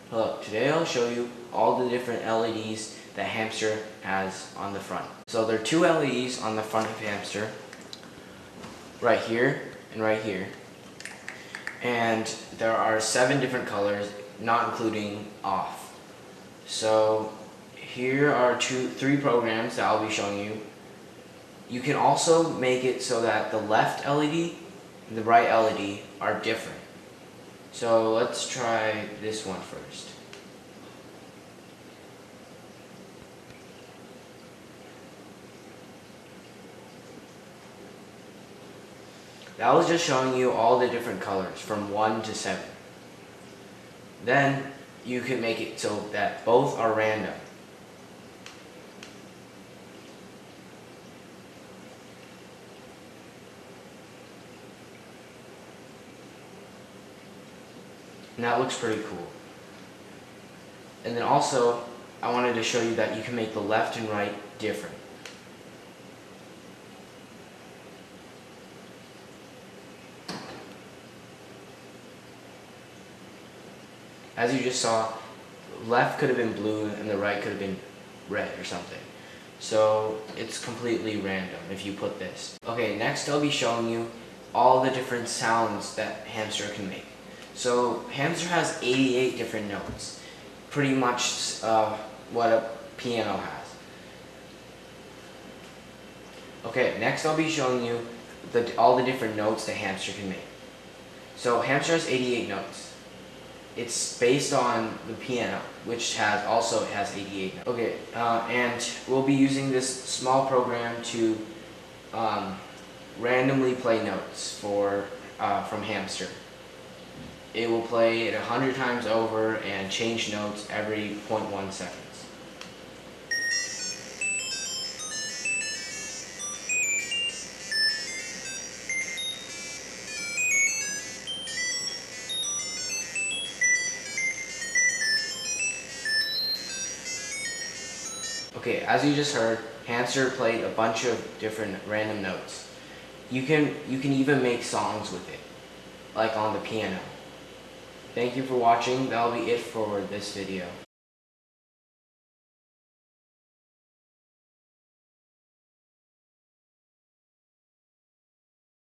Hello, today I'll show you all the different LEDs that Hamster has on the front. So there are two LEDs on the front of Hamster, right here and right here. And there are 7 different colors, not including off. So here are 3 programs that I'll be showing you. You can also make it so that the left LED and the right LED are different. So let's try this one first. That was just showing you all the different colors from 1 to 7. Then you can make it so that both are random. And that looks pretty cool. And then also, I wanted to show you that you can make the left and right different. As you just saw, left could have been blue and the right could have been red or something. So it's completely random if you put this. Okay, next I'll be showing you all the different sounds that Hamster can make. So Hamster has 88 different notes, pretty much what a piano has. Okay, next I'll be showing you all the different notes that Hamster can make. So Hamster has 88 notes. It's based on the piano, which also has 88 notes. Okay, and we'll be using this small program to randomly play notes from Hamster. It will play it 100 times over and change notes every 0.1 seconds. Okay, as you just heard, Hamster played a bunch of different random notes. You can even make songs with it, like on the piano. Thank you for watching. That'll be it for this video.